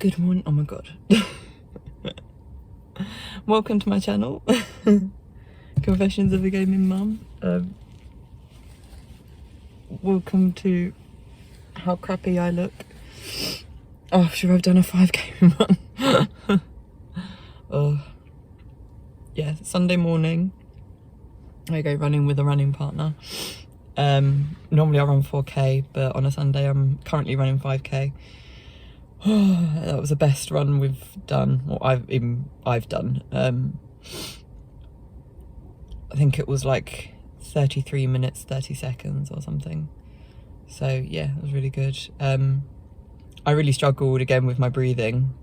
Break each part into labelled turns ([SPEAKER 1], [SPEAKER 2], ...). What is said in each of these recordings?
[SPEAKER 1] Good morning. Oh my god. Welcome to my channel. Confessions of a Gaming Mum. Welcome to how crappy I look after I've done a 5k run. Yeah, Sunday morning I go running with a running partner. Normally I run 4k, but on a Sunday I'm currently running 5k. That was the best run we've done, or I've done. I think it was like 33 minutes 30 seconds or something. So yeah, it was really good. I really struggled again with my breathing,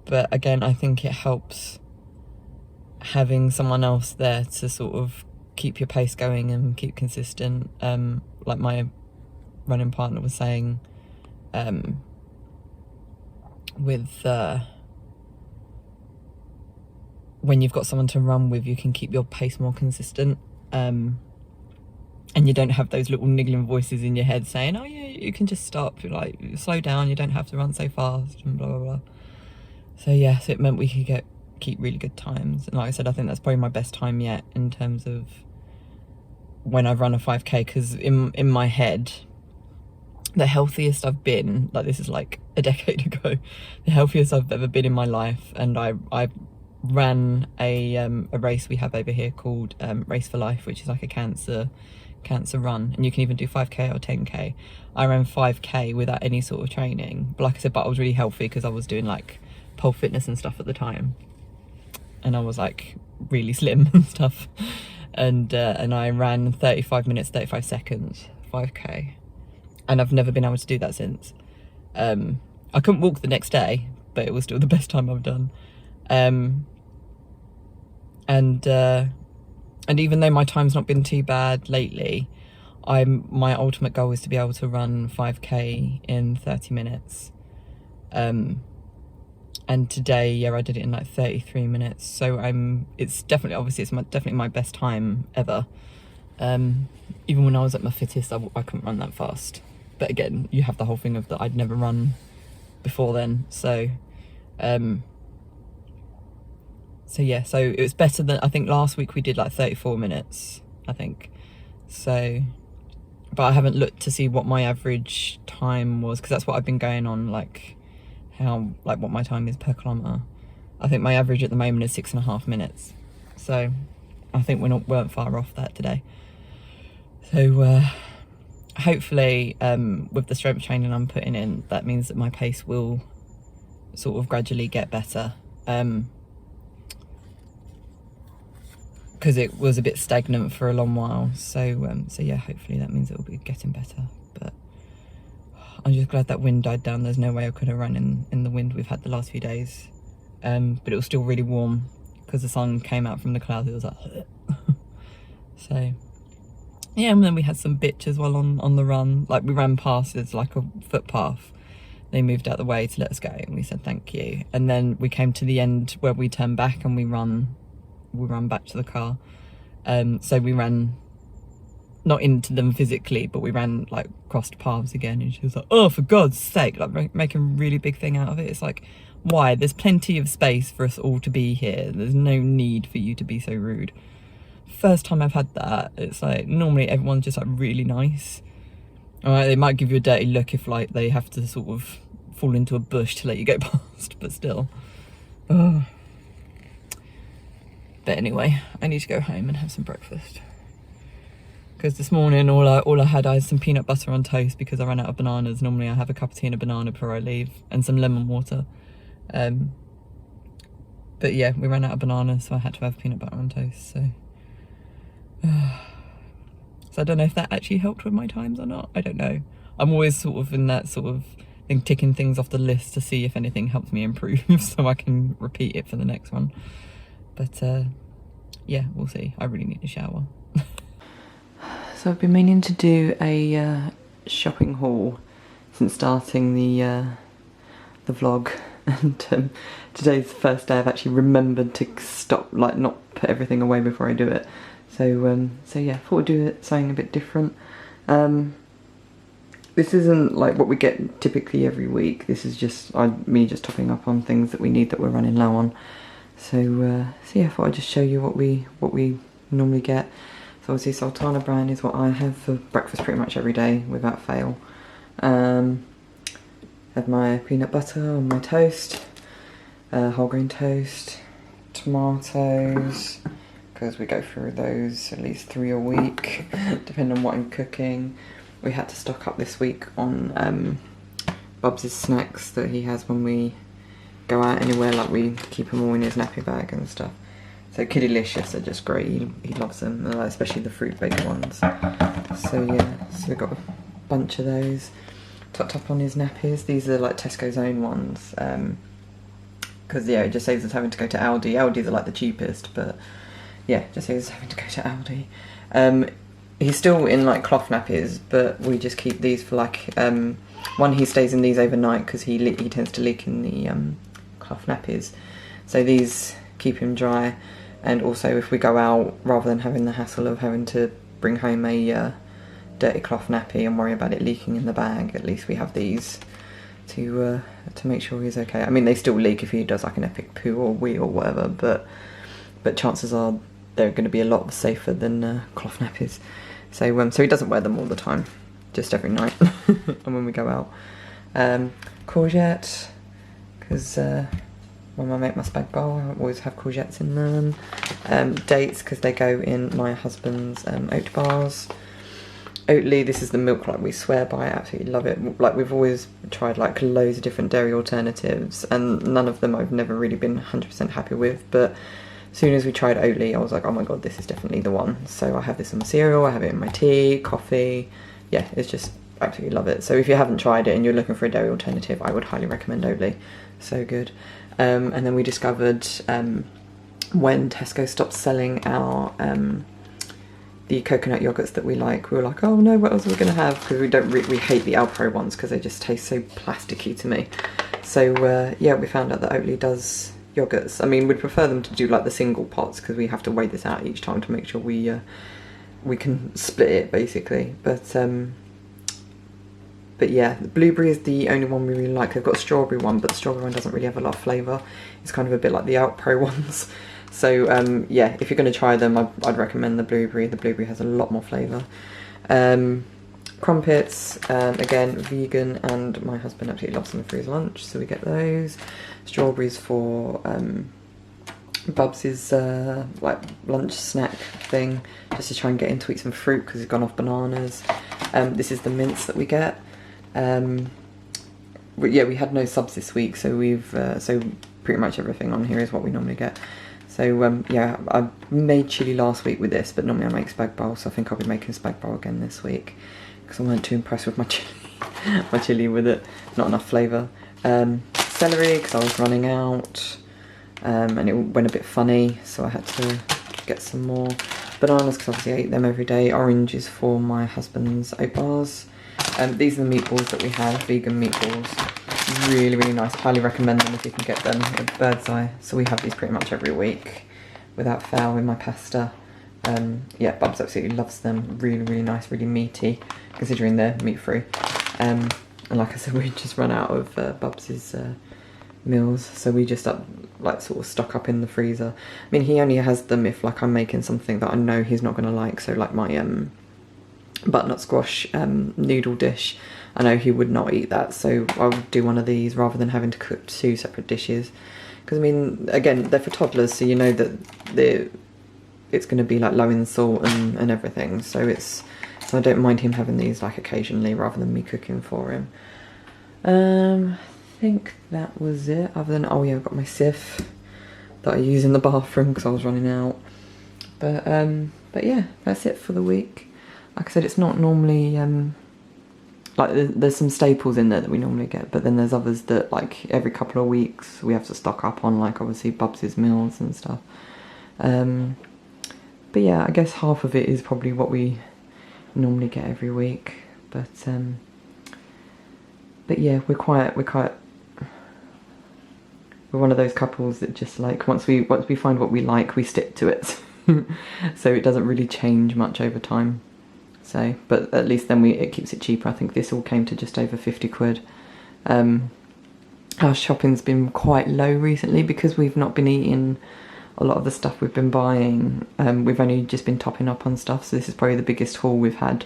[SPEAKER 1] but again I think it helps having someone else there to sort of keep your pace going and keep consistent. Like my running partner was saying, when you've got someone to run with, you can keep your pace more consistent, and you don't have those little niggling voices in your head saying, oh yeah, you can just stop, like slow down, you don't have to run so fast, and blah blah blah. So yeah, so it meant we could keep really good times, and like I said, I think that's probably my best time yet in terms of when I've run a 5k, because in my head, the healthiest I've been, like this is like a decade ago, the healthiest I've ever been in my life, and I ran a race we have over here called Race for Life, which is like a cancer run, and you can even do 5k or 10k. I ran 5k without any sort of training, but like I said, but I was really healthy because I was doing like pole fitness and stuff at the time, and I was like really slim and stuff, and I ran 35 minutes 35 seconds 5k, and I've never been able to do that since. I couldn't walk the next day, but it was still the best time I've done. And even though my time's not been too bad lately, my ultimate goal is to be able to run 5k in 30 minutes. And today, yeah, I did it in like 33 minutes. So it's definitely, obviously it's definitely my best time ever. Even when I was at my fittest, I couldn't run that fast. But again, you have the whole thing of that I'd never run before then. So yeah, so it was better than, I think last week we did like 34 minutes, I think. So, but I haven't looked to see what my average time was, because that's what I've been going on, like what my time is per kilometre. I think my average at the moment is 6.5 minutes. So I think we weren't far off that today. So hopefully with the strength training I'm putting in, that means that my pace will sort of gradually get better. Because it was a bit stagnant for a long while, so yeah, hopefully that means it will be getting better. But I'm just glad that wind died down. There's no way I could have run in the wind we've had the last few days, but it was still really warm because the sun came out from the clouds. It was like so yeah. And then we had some bitch as well on the run. Like we ran past, it's like a footpath, they moved out the way to let us go, and we said thank you. And then we came to the end where we turned back and we ran back to the car. So we ran not into them physically, but we ran like crossed paths again, and she was like, oh, for God's sake, like making a really big thing out of it. It's like, why? There's plenty of space for us all to be here. There's no need for you to be so rude. First time I've had that. It's like, normally everyone's just like really nice. All right, they might give you a dirty look if like they have to sort of fall into a bush to let you go past, but still. Oh. But anyway, I need to go home and have some breakfast, because this morning all I had some peanut butter on toast because I ran out of bananas. Normally I have a cup of tea and a banana before I leave, and some lemon water. But yeah, we ran out of bananas, so I had to have peanut butter on toast. So I don't know if that actually helped with my times or not. I don't know. I'm always sort of in that sort of thing, ticking things off the list to see if anything helps me improve so I can repeat it for the next one. But yeah, we'll see. I really need a shower. So I've been meaning to do a shopping haul since starting the vlog, and today's the first day I've actually remembered to stop, like not put everything away before I do it. So yeah, thought I'd do something a bit different. this isn't like what we get typically every week. This is just me just topping up on things that we need that we're running low on. So yeah, I thought I'd just show you what we normally get. So obviously Sultana bran is what I have for breakfast pretty much every day without fail. Have my peanut butter on my toast, whole grain toast, tomatoes, because we go through those at least 3 a week, depending on what I'm cooking. We had to stock up this week on Bubs' snacks that he has when we go out anywhere, like we keep them all in his nappy bag and stuff. So Kiddylicious are just great, he loves them, especially the fruit-baked ones. So yeah, so we got a bunch of those. Topped up on his nappies. These are like Tesco's own ones, because yeah, it just saves us having to go to Aldi. Aldi's are like the cheapest, but yeah, just saves us having to go to Aldi. He's still in like cloth nappies, but we just keep these for like, one, he stays in these overnight because he tends to leak in the cloth nappies. So these keep him dry, and also if we go out, rather than having the hassle of having to bring home a dirty cloth nappy and worry about it leaking in the bag, at least we have these to make sure he's okay. I mean, they still leak if he does like an epic poo or wee or whatever, but chances are they're going to be a lot safer than cloth nappies. So so he doesn't wear them all the time, just every night and when we go out. Courgette, because when I make my spag bowl, I always have courgettes in them. Dates, because they go in my husband's oat bars. Oatly, this is the milk like we swear by, I absolutely love it. Like, we've always tried like loads of different dairy alternatives, and none of them I've never really been 100% happy with, but as soon as we tried Oatly, I was like, oh my god, this is definitely the one. So I have this in my cereal, I have it in my tea, coffee. Yeah, it's just, absolutely love it. So if you haven't tried it and you're looking for a dairy alternative, I would highly recommend Oatly. So good. And then we discovered when Tesco stopped selling our the coconut yogurts that we like, we were like, oh no, what else are we going to have? Because we hate the Alpro ones because they just taste so plasticky to me. So yeah, we found out that Oatly does yogurts. I mean, we'd prefer them to do like the single pots because we have to weigh this out each time to make sure we can split it basically. But yeah, the blueberry is the only one we really like. They've got a strawberry one, but the strawberry one doesn't really have a lot of flavour. It's kind of a bit like the Outpro ones. So yeah, if you're going to try them, I'd recommend the blueberry. The blueberry has a lot more flavour. Crumpets, again, vegan, and my husband absolutely loves them for his lunch, so we get those. Strawberries for Bubs' like lunch snack thing, just to try and get him to eat some fruit because he's gone off bananas. This is the mince that we get. But yeah, we had no subs this week, so we've so pretty much everything on here is what we normally get. So yeah, I made chilli last week with this, but normally I make spag bowl, so I think I'll be making spag bowl again this week because I weren't too impressed with my chilli with it. Not enough flavour. Celery, because I was running out, and it went a bit funny, so I had to get some more. Bananas, because obviously I eat them every day. Oranges for my husband's oat bars. These are the meatballs that we have, vegan meatballs. Really, really nice. Highly recommend them if you can get them at Bird's Eye. So we have these pretty much every week without fail in my pasta. Yeah, Bubs absolutely loves them. Really, really nice, really meaty, considering they're meat-free. And like I said, we just run out of Bubs's meals, so we just like sort of stock up in the freezer. I mean, he only has them if like I'm making something that I know he's not going to like. So like my butternut squash noodle dish, I know he would not eat that, so I would do one of these rather than having to cook 2 separate dishes. Because I mean, again, they're for toddlers, so you know that it's going to be like low in salt and everything. So I don't mind him having these like occasionally rather than me cooking for him. I think that was it. Other than, oh yeah, I've got my sieve that I use in the bathroom because I was running out. But yeah, that's it for the week. Like I said, it's not normally like there's some staples in there that we normally get, but then there's others that like every couple of weeks we have to stock up on, like obviously Bubs's meals and stuff. But yeah, I guess half of it is probably what we normally get every week. But yeah, we're one of those couples that just like once we find what we like, we stick to it. So it doesn't really change much over time. So, but at least then it keeps it cheaper. I think this all came to just over 50 quid. Our shopping's been quite low recently because we've not been eating a lot of the stuff we've been buying. We've only just been topping up on stuff, so this is probably the biggest haul we've had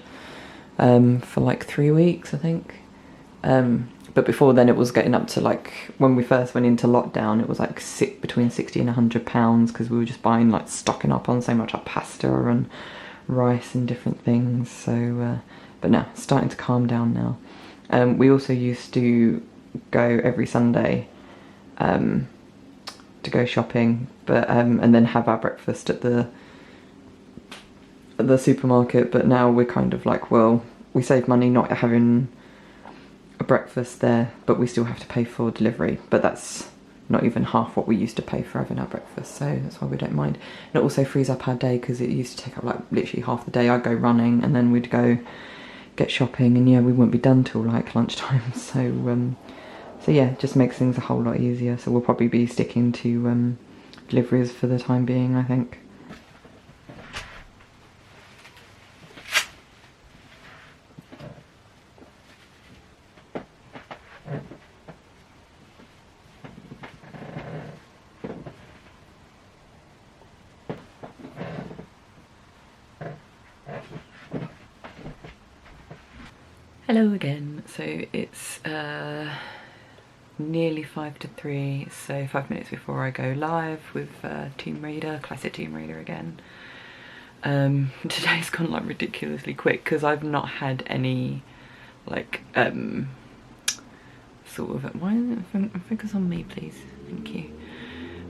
[SPEAKER 1] for like 3 weeks, I think. But before then it was getting up to, like, when we first went into lockdown, it was like between 60 and £100 because we were just buying, like, stocking up on so much, like pasta and rice and different things. So but now it's starting to calm down now. We also used to go every Sunday to go shopping, but and then have our breakfast at the supermarket. But now we're kind of like, well, we save money not having a breakfast there, but we still have to pay for delivery, but that's not even half what we used to pay for having our breakfast, so that's why we don't mind. And it also frees up our day because it used to take up like literally half the day. I'd go running and then we'd go get shopping, and yeah, we wouldn't be done till like lunchtime. So yeah, it just makes things a whole lot easier. So we'll probably be sticking to deliveries for the time being, I think. Hello again. So it's nearly 5 to 3, so 5 minutes before I go live with Tomb Raider, classic Tomb Raider again. Today's gone like ridiculously quick because I've not had any like sort of, why isn't it focus on me please, thank you.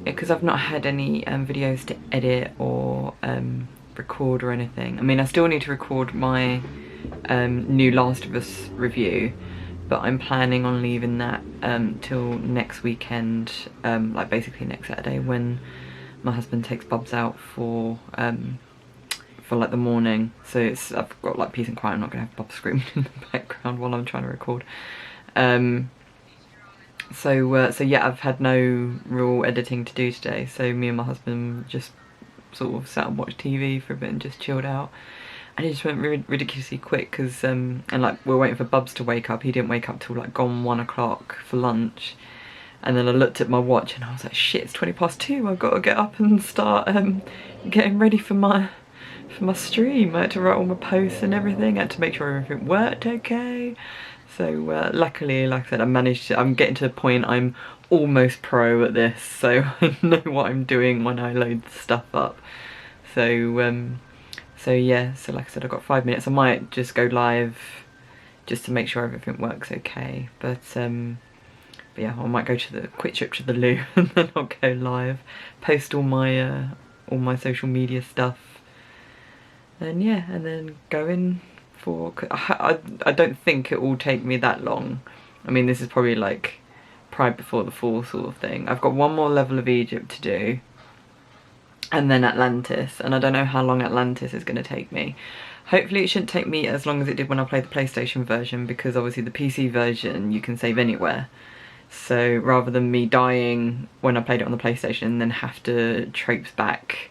[SPEAKER 1] Yeah, because I've not had any videos to edit or record or anything. I mean, I still need to record my new Last of Us review, but I'm planning on leaving that till next weekend, like basically next Saturday, when my husband takes Bubs out for like the morning. So I've got like peace and quiet. I'm not gonna have Bubs screaming in the background while I'm trying to record. So yeah, I've had no real editing to do today, so me and my husband just sort of sat and watched TV for a bit and just chilled out. And it just went ridiculously quick because, and like we were waiting for Bubs to wake up. He didn't wake up till like gone 1 o'clock for lunch. And then I looked at my watch and I was like, shit, it's 2:20. I've got to get up and start getting ready for my stream. I had to write all my posts and everything. I had to make sure everything worked okay. So luckily, like I said, I'm getting to the point I'm almost pro at this. So I know what I'm doing when I load the stuff up. So yeah, so like I said, I've got 5 minutes. I might just go live just to make sure everything works okay. But yeah, I might go to the quick trip to the loo and then I'll go live, post all my social media stuff, and yeah, and then go in for. I don't think it will take me that long. I mean, this is probably like Pride Before the Fall sort of thing. I've got one more level of Egypt to do. And then Atlantis, and I don't know how long Atlantis is going to take me. Hopefully it shouldn't take me as long as it did when I played the PlayStation version, because obviously the PC version you can save anywhere. So rather than me dying when I played it on the PlayStation and then have to traipse back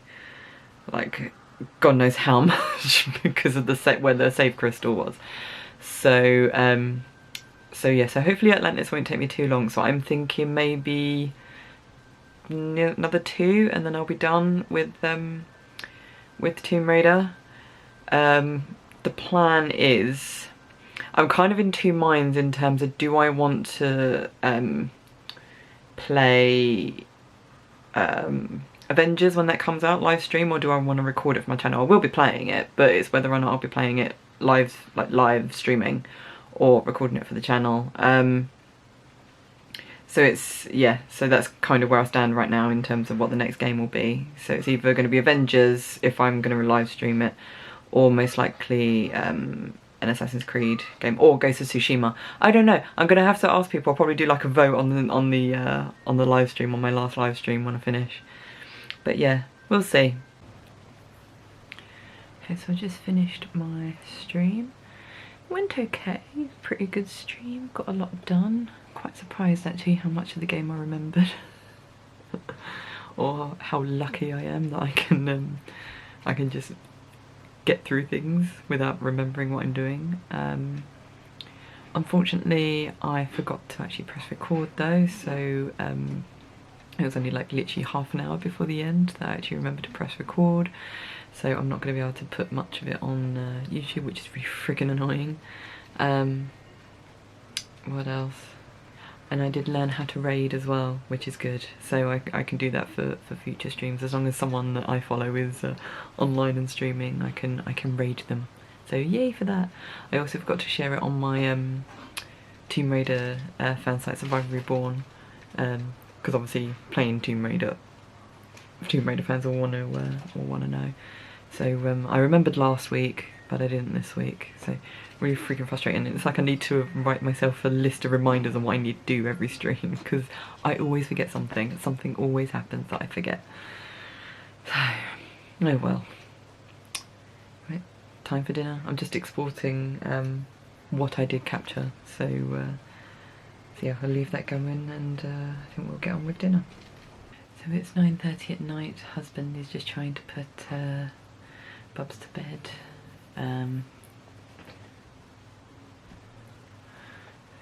[SPEAKER 1] like God knows how much because of the where the save crystal was. So yeah, so hopefully Atlantis won't take me too long. So I'm thinking maybe another 2 and then I'll be done with Tomb Raider. The plan is, I'm kind of in two minds in terms of, do I want to play Avengers when that comes out live stream, or do I want to record it for my channel? I will be playing it, but it's whether or not I'll be playing it live, like live streaming, or recording it for the channel. So it's, yeah, so that's kind of where I stand right now in terms of what the next game will be. So it's either going to be Avengers if I'm going to live stream it, or most likely an Assassin's Creed game, or Ghost of Tsushima. I don't know. I'm going to have to ask people. I'll probably do like a vote on the live stream, on my last live stream when I finish. But yeah, we'll see. Okay, so I just finished my stream. Went okay, pretty good stream, got a lot done. Quite surprised actually how much of the game I remembered. Or how lucky I am that I can just get through things without remembering what I'm doing. Unfortunately, I forgot to actually press record though, so it was only like literally half an hour before the end that I actually remembered to press record, so I'm not going to be able to put much of it on YouTube, which is really friggin' annoying. What else? And I did learn how to raid as well, which is good, so I can do that for future streams. As long as someone that I follow is online and streaming, I can raid them. So yay for that. I also forgot to share it on my Tomb Raider fan site, Survivor Reborn, because obviously playing Tomb Raider fans will want to know. So I remembered last week, but I didn't this week. So really freaking frustrating. It's like I need to write myself a list of reminders on what I need to do every stream, because I always forget something. Something always happens that I forget. So, oh well. Right, time for dinner. I'm just exporting what I did capture. So yeah, I'll leave that going, and I think we'll get on with dinner. So it's 9:30 at night. Husband is just trying to put Bubs to bed.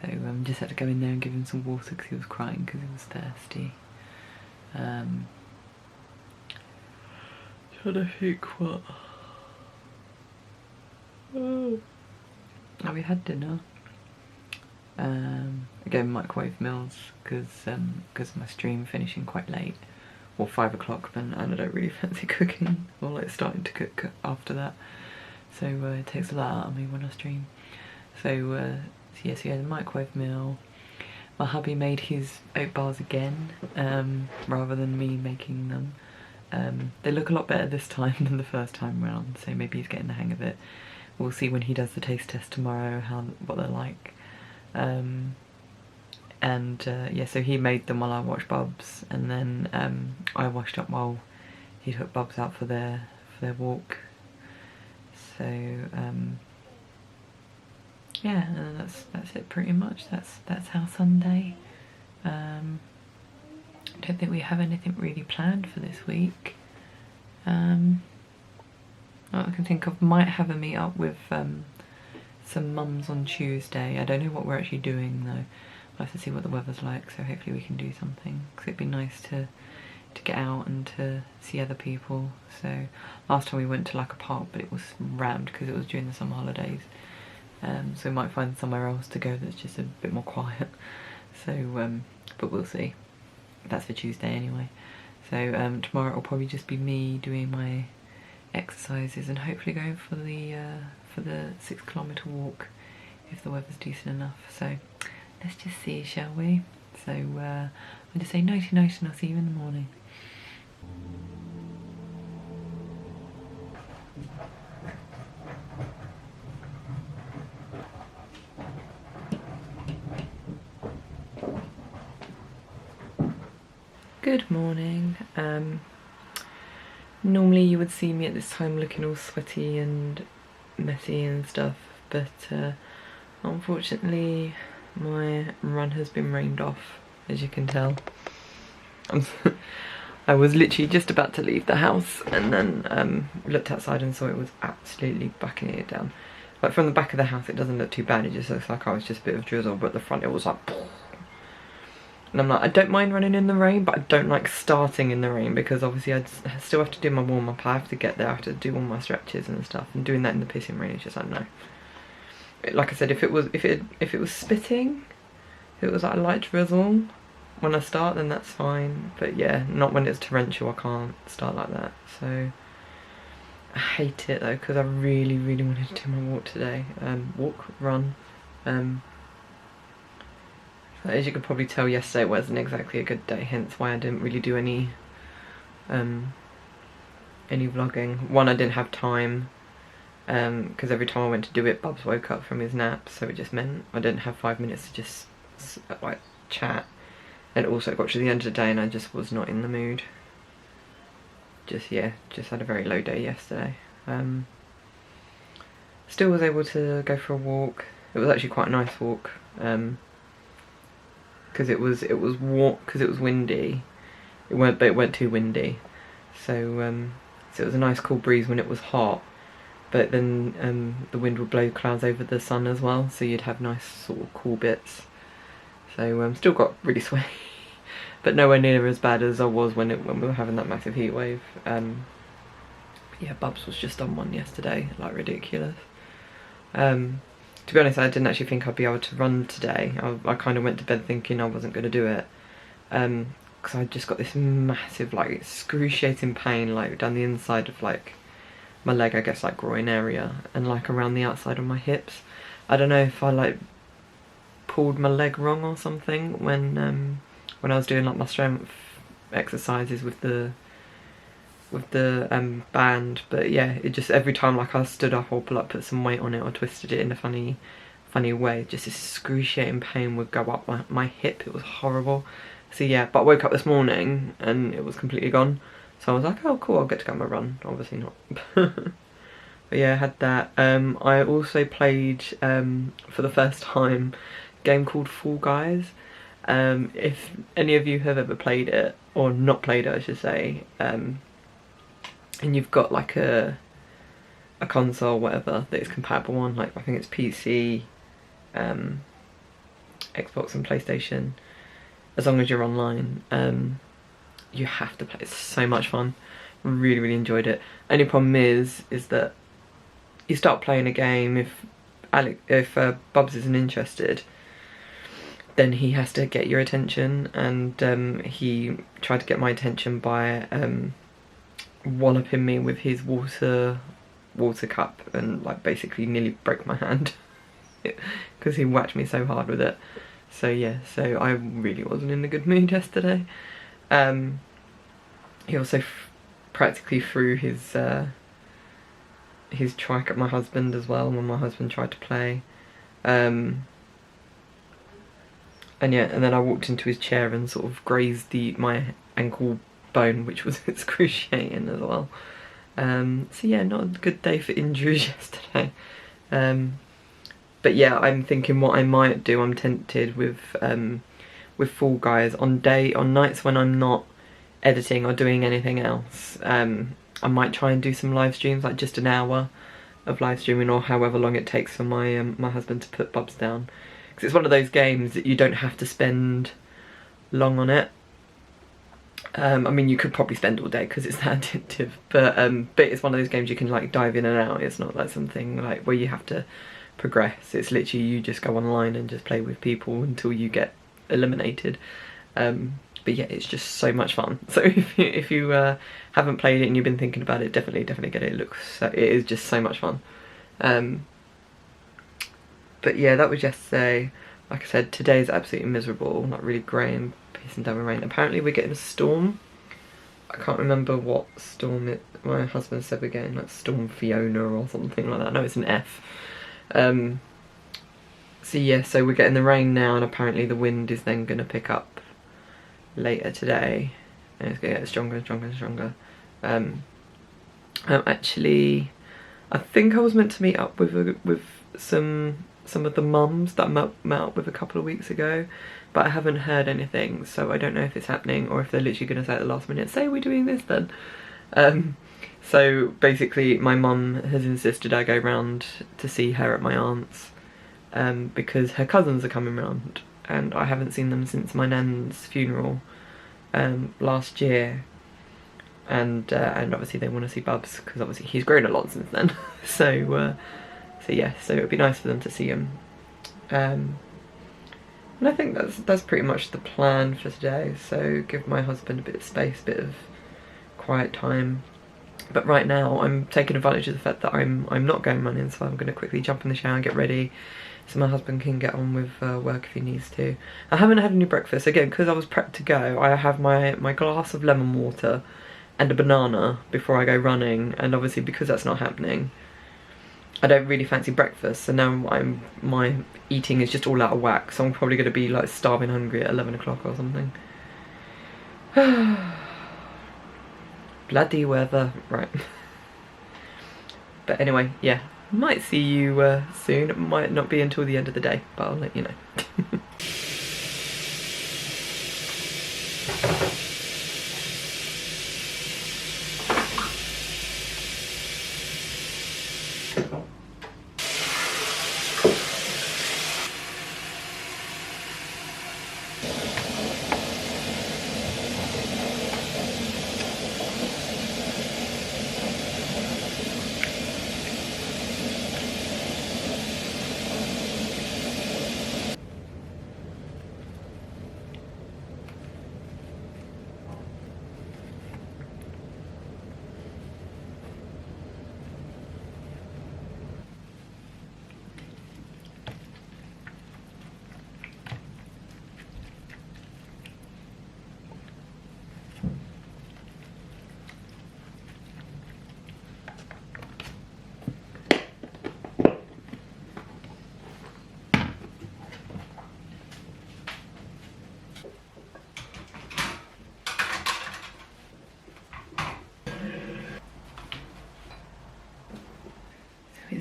[SPEAKER 1] So just had to go in there and give him some water because he was crying because he was thirsty. Trying to think what. Oh, we had dinner. Again, microwave meals because of my stream finishing quite late, or 5 o'clock, and I don't really fancy cooking or like starting to cook after that. So it takes a lot out of me when I stream. So yes, he had a microwave meal. My hubby made his oat bars again, rather than me making them. They look a lot better this time than the first time round, so maybe he's getting the hang of it. We'll see when he does the taste test tomorrow what they're like. Yeah, so he made them while I watched Bubs, and then I washed up while he took Bubs out for their walk. So yeah, that's it pretty much. That's our Sunday. I don't think we have anything really planned for this week. What I can think of, might have a meet up with some mums on Tuesday. I don't know what we're actually doing though. We'll have to see what the weather's like, so hopefully we can do something, because it'd be nice to get out and to see other people. So last time we went to like a park, but it was rammed because it was during the summer holidays. So we might find somewhere else to go that's just a bit more quiet. So but we'll see. That's for Tuesday anyway. So tomorrow it'll probably just be me doing my exercises and hopefully going for the 6 kilometre walk if the weather's decent enough. So let's just see, shall we? So I'll just say nighty night and I'll see you in the morning. Good morning. Normally you would see me at this time looking all sweaty and messy and stuff, but unfortunately my run has been rained off, as you can tell. I was literally just about to leave the house and then looked outside and saw it was absolutely backing it down. Like from the back of the house it doesn't look too bad, it just looks like I was just a bit of drizzle, but at the front it was like... And I'm like, I don't mind running in the rain, but I don't like starting in the rain, because obviously I still have to do my warm-up, I have to get there, I have to do all my stretches and stuff, and doing that in the pissing rain is just like, no. Like I said, if it was spitting, if it was like a light drizzle when I start, then that's fine, but yeah, not when it's torrential. I can't start like that. So I hate it though, because I really wanted to do my walk today. Run. As you could probably tell, yesterday wasn't exactly a good day, hence why I didn't really do any vlogging. One, I didn't have time, because every time I went to do it, Bubs woke up from his nap, so it just meant I didn't have 5 minutes to just like chat. And also got to the end of the day and I just was not in the mood. Just had a very low day yesterday. Still was able to go for a walk. It was actually quite a nice walk. Because it was warm, because it was windy. But it weren't too windy. So it was a nice cool breeze when it was hot. but then the wind would blow clouds over the sun as well, so you'd have nice sort of cool bits. So still got really sweaty, but nowhere near as bad as I was when we were having that massive heat wave. Yeah, Bubs was just on one yesterday, like ridiculous. To be honest, I didn't actually think I'd be able to run today. I kind of went to bed thinking I wasn't going to do it, because I just got this massive, like, excruciating pain, like down the inside of like my leg, I guess, like groin area, and like around the outside of my hips. I don't know if I like pulled my leg wrong or something when I was doing like my strength exercises with the band, but yeah, it just, every time like I stood up or like put some weight on it or twisted it in a funny way, just this excruciating pain would go up my hip. It was horrible. So yeah, but I woke up this morning and it was completely gone, so I was like, oh cool, I'll get to go on my run. Obviously not. But yeah, I had that. I also played for the first time a game called Fall Guys. If any of you have ever played it, or not played it I should say, and you've got like a console or whatever that is compatible on, like I think it's PC, Xbox and PlayStation, as long as you're online, you have to play. It's so much fun. Really enjoyed it. Only problem is that you start playing a game, if Bubs isn't interested, then he has to get your attention, and he tried to get my attention by walloping me with his water cup, and like basically nearly broke my hand because he whacked me so hard with it. So yeah, so I really wasn't in a good mood yesterday. He also practically threw his trike at my husband as well when my husband tried to play. And yeah, and then I walked into his chair and sort of grazed my ankle bone, which was excruciating as well. So yeah, not a good day for injuries yesterday. But yeah, I'm thinking what I might do. I'm tempted with Fall Guys on nights when I'm not editing or doing anything else. I might try and do some live streams, like just an hour of live streaming, or however long it takes for my my husband to put Bubs down. Because it's one of those games that you don't have to spend long on it. I mean, you could probably spend all day because it's that addictive, but it's one of those games you can like dive in and out. It's not like something like where you have to progress. It's literally you just go online and just play with people until you get eliminated. But yeah, it's just so much fun. So if you haven't played it and you've been thinking about it, definitely get it. It is just so much fun. But yeah, that was yesterday. Like I said, today's absolutely miserable, not really grey and pissing down with rain. Apparently we're getting a storm. I can't remember what storm my husband said we're getting, like Storm Fiona or something like that. No, it's an F. So yeah, so we're getting the rain now, and apparently the wind is then going to pick up later today, and it's going to get stronger and stronger and stronger. Actually, I think I was meant to meet up with some of the mums that I met up with a couple of weeks ago, but I haven't heard anything, so I don't know if it's happening or if they're literally going to say at the last minute, say we're doing this then. So basically my mum has insisted I go round to see her at my aunt's, because her cousins are coming round, and I haven't seen them since my nan's funeral last year, and obviously they want to see Bubs because obviously he's grown a lot since then. So yeah, so it would be nice for them to see him. And I think that's pretty much the plan for today. So give my husband a bit of space, a bit of quiet time. But right now I'm taking advantage of the fact that I'm not going running, so I'm going to quickly jump in the shower and get ready so my husband can get on with work if he needs to. I haven't had any breakfast. Again, because I was prepped to go, I have my glass of lemon water and a banana before I go running, and obviously because that's not happening, I don't really fancy breakfast, so now my eating is just all out of whack, so I'm probably going to be like starving hungry at 11 o'clock or something. Bloody weather, right. But anyway, yeah, might see you soon. It might not be until the end of the day, but I'll let you know.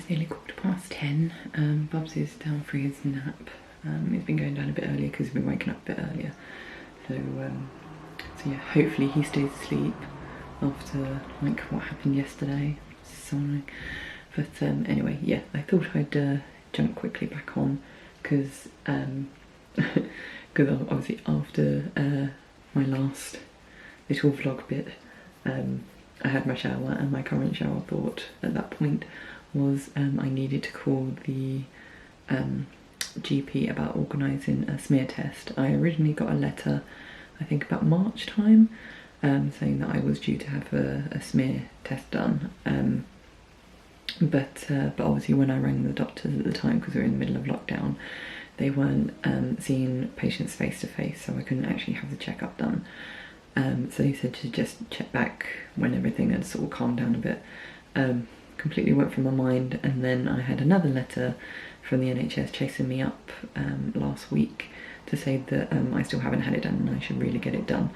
[SPEAKER 1] It's nearly 10:15. Bubs is down for his nap. He's been going down a bit earlier because he's been waking up a bit earlier. So yeah, hopefully he stays asleep after like what happened yesterday. So annoying. But anyway, yeah, I thought I'd jump quickly back on because obviously after my last little vlog bit, I had my shower, and my current shower thought at that point was I needed to call the GP about organising a smear test. I originally got a letter, I think about March time, saying that I was due to have a smear test done. But obviously when I rang the doctors at the time, because we were in the middle of lockdown, they weren't seeing patients face to face, so I couldn't actually have the checkup done. So he said to just check back when everything had sort of calmed down a bit. Completely went from my mind, and then I had another letter from the NHS chasing me up last week to say that I still haven't had it done and I should really get it done.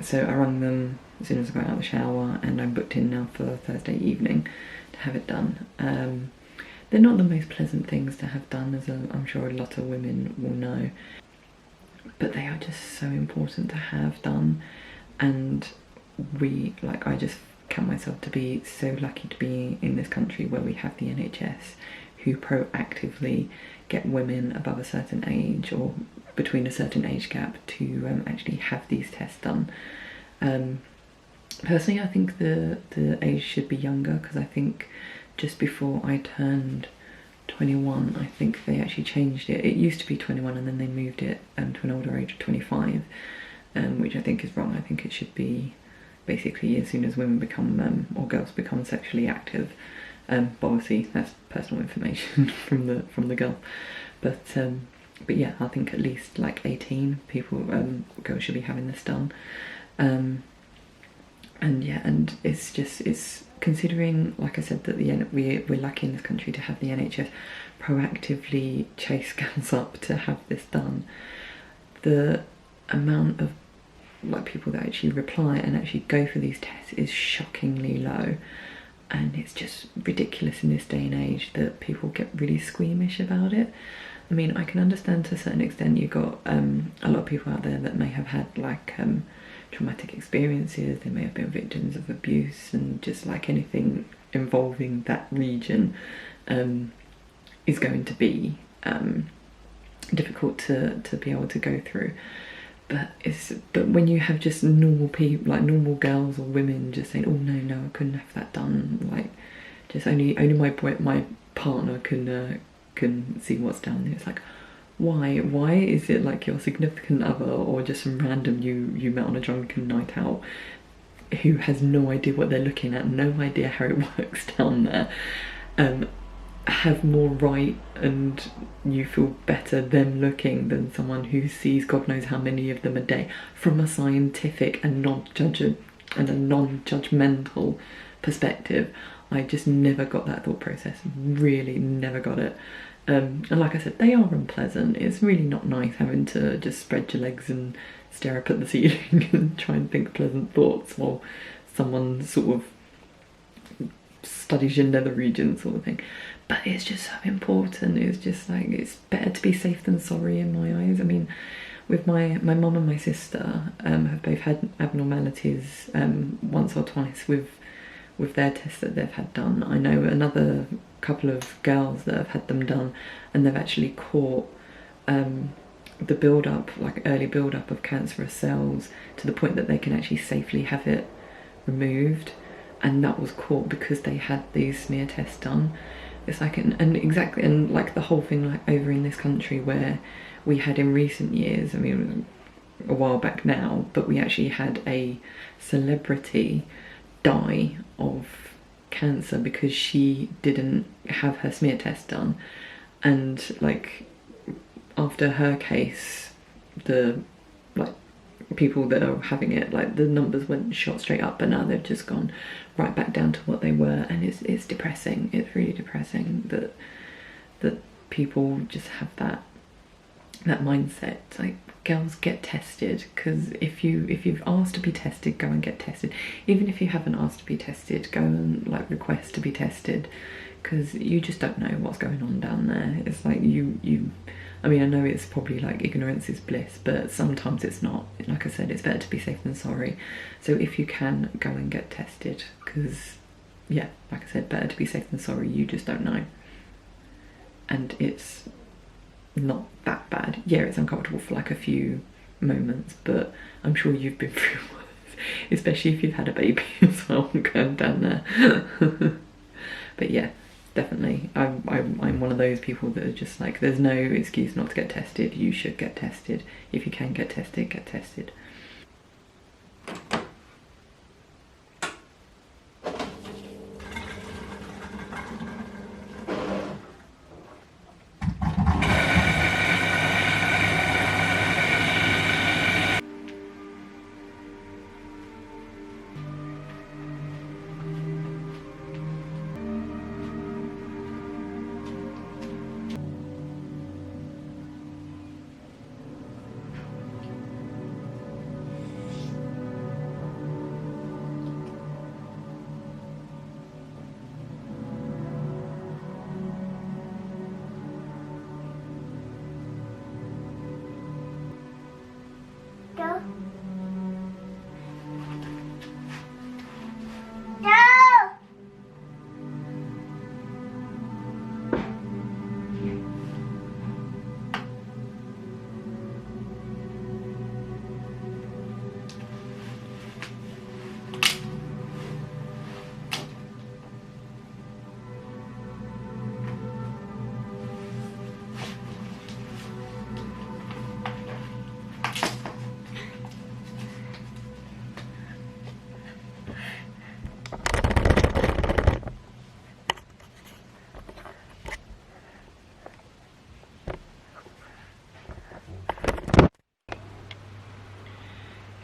[SPEAKER 1] So I rang them as soon as I got out of the shower, and I'm booked in now for Thursday evening to have it done. They're not the most pleasant things to have done, as I'm sure a lot of women will know, but they are just so important to have done. And I just count myself to be so lucky to be in this country where we have the NHS who proactively get women above a certain age or between a certain age gap to actually have these tests done. Personally, I think the age should be younger, because I think just before I turned 21, I think they actually changed it. It used to be 21 and then they moved it to an older age of 25, which I think is wrong. I think it should be basically as soon as women become, or girls become sexually active. But obviously that's personal information from the girl. But yeah, I think at least like 18 girls should be having this done. And yeah, and it's considering, like I said, that we're lucky in this country to have the NHS proactively chase girls up to have this done. The amount of people that actually reply and actually go for these tests is shockingly low, and it's just ridiculous in this day and age that people get really squeamish about it. I mean, I can understand to a certain extent. You've got a lot of people out there that may have had traumatic experiences, they may have been victims of abuse, and just anything involving that region is going to be difficult to be able to go through. But when you have just normal people, like normal girls or women, just saying, "Oh no, I couldn't have that done," just only my partner can see what's down there. It's like, why is it like your significant other or just some random you met on a drunken night out who has no idea what they're looking at, no idea how it works down there, have more right, and you feel better them looking than someone who sees God knows how many of them a day from a scientific and non-judgmental perspective? I just never got that thought process, really never got it. And like I said, they are unpleasant. It's really not nice having to just spread your legs and stare up at the ceiling and try and think pleasant thoughts while someone sort of studies your nether region sort of thing. But it's just so important. It's just it's better to be safe than sorry in my eyes. I mean, with my mum and my sister have both had abnormalities once or twice with their tests that they've had done. I know another couple of girls that have had them done, and they've actually caught the build-up, early build-up of cancerous cells, to the point that they can actually safely have it removed, and that was caught because they had these smear tests done. It's and the whole thing over in this country where we had in recent years, I mean a while back now, but we actually had a celebrity die of cancer because she didn't have her smear test done, and after her case, the people that are having it, the numbers went shot straight up, but now they've just gone right back down to what they were, and it's depressing. It's really depressing that people just have that mindset. Girls, get tested, because if you've asked to be tested, go and get tested. Even if you haven't asked to be tested, go and request to be tested, because you just don't know what's going on down there. It's like I mean, I know it's probably like ignorance is bliss, but sometimes it's not. Like I said, it's better to be safe than sorry. So if you can, go and get tested, because yeah, like I said, better to be safe than sorry. You just don't know. And it's not that bad. Yeah, it's uncomfortable for like a few moments, but I'm sure you've been through worse, especially if you've had a baby as well going down there. But yeah, definitely, I'm one of those people that are just like, there's no excuse not to get tested. You should get tested. If you can get tested, get tested.
[SPEAKER 2] Go.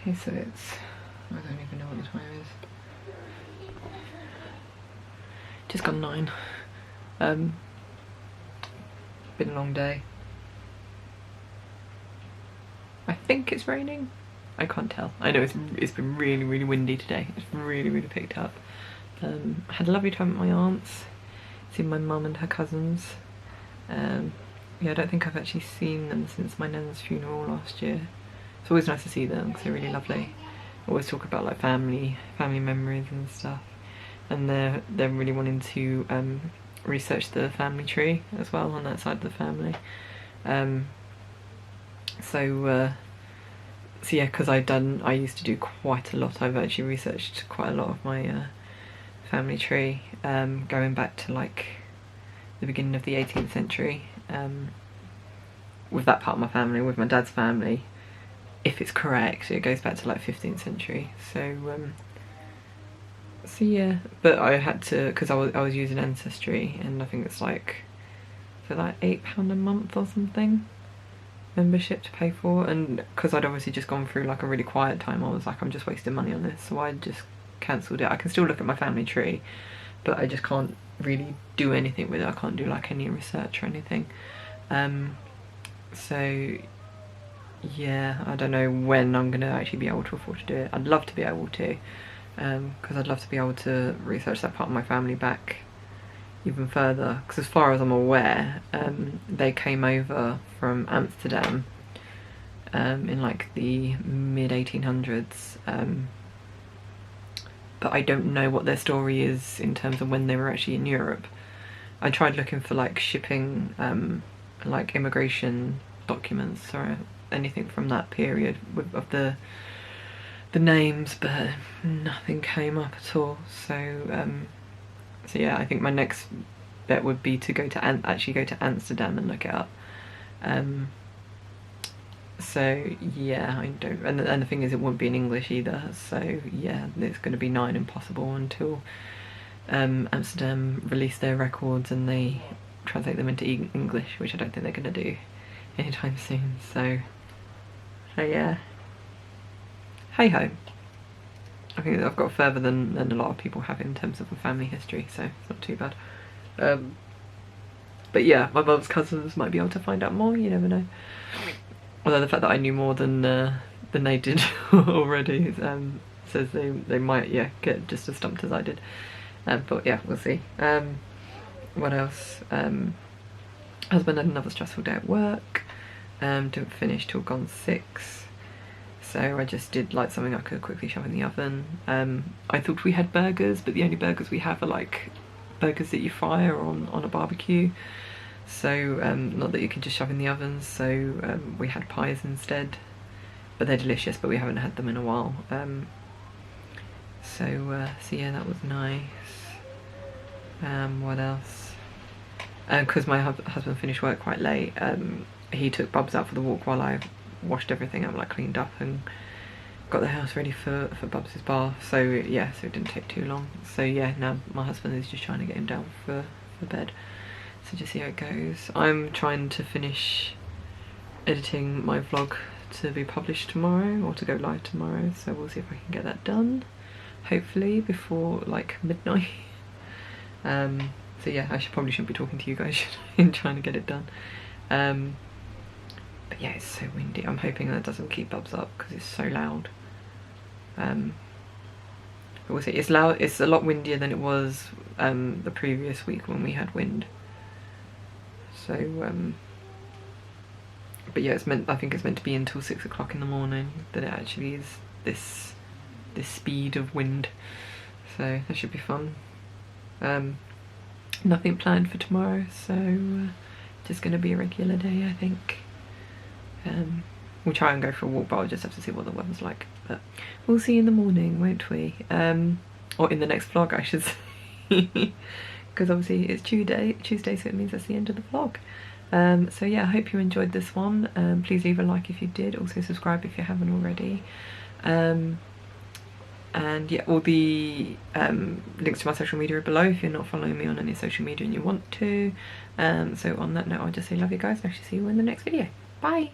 [SPEAKER 1] Okay, so I don't even know what the time is. Just gone 9. Been a long day. I think it's raining. I can't tell. I know it's been really windy today. It's really picked up. I had a lovely time at my aunt's, seen my mum and her cousins. Yeah, I don't think I've actually seen them since my nan's funeral last year. It's always nice to see them because they're really lovely. Always talk about like family memories and stuff. And they're really wanting to research the family tree as well on that side of the family. So yeah, because I used to do quite a lot. I've actually researched quite a lot of my family tree, going back to like the beginning of the 18th century. With that part of my family, with my dad's family, if it's correct, it goes back to like 15th century. So yeah, but I had to, because I was using Ancestry, and I think it's like £8 a month or something membership to pay for, and because I'd obviously just gone through like a really quiet time, I was like, I'm just wasting money on this, so I just cancelled it. I can still look at my family tree, but I just can't really do anything with it. I can't do like any research or anything. So yeah, I don't know when I'm gonna actually be able to afford to do it. I'd love to be able to, because I'd love to be able to research that part of my family back even further, because as far as I'm aware, they came over from Amsterdam in like the mid 1800s, but I don't know what their story is in terms of when they were actually in Europe. I tried looking for like shipping, like immigration documents or anything from that period of the names, but nothing came up at all. So yeah, I think my next bet would be to actually go to Amsterdam and look it up. So yeah, I don't, and the thing is, it wouldn't be in English either. So yeah, it's going to be nigh impossible until Amsterdam release their records and they translate them into English, which I don't think they're going to do anytime soon. So yeah, hey ho. I think I've got further than a lot of people have in terms of a family history, so it's not too bad. But yeah, my mum's cousins might be able to find out more, you never know. Although the fact that I knew more than they did already says they might, yeah, get just as stumped as I did. But yeah, we'll see. what else? Husband had another stressful day at work. Didn't finish till gone 6. So I just did like something I could quickly shove in the oven. I thought we had burgers, but the only burgers we have are like burgers that you fire on a barbecue. So not that you can just shove in the oven. So we had pies instead, but they're delicious. But we haven't had them in a while. So yeah, that was nice. What else? Because my husband finished work quite late, he took Bubs out for the walk while I washed everything up, like cleaned up and got the house ready for Bubs' bath. So yeah, so it didn't take too long. So yeah, now my husband is just trying to get him down for bed. So just see how it goes. I'm trying to finish editing my vlog to be published tomorrow, or to go live tomorrow. So we'll see if I can get that done, hopefully before like midnight. So yeah, I probably shouldn't be talking to you guys in trying to get it done. But yeah, it's so windy. I'm hoping that doesn't keep Bubs up because it's so loud. But we'll see. It's loud. It's a lot windier than it was the previous week when we had wind. So, but yeah, it's meant. I think it's meant to be until 6 o'clock in the morning that it actually is this speed of wind. So that should be fun. Nothing planned for tomorrow, so just going to be a regular day, I think. We'll try and go for a walk, but I'll just have to see what the weather's like. But we'll see in the morning, won't we? Or in the next vlog, I should say. Because obviously it's Tuesday, so it means that's the end of the vlog. So yeah, I hope you enjoyed this one. Please leave a like if you did. Also subscribe if you haven't already. And yeah, all the links to my social media are below if you're not following me on any social media and you want to. So on that note, I'll just say love you guys, and I shall see you in the next video. Bye!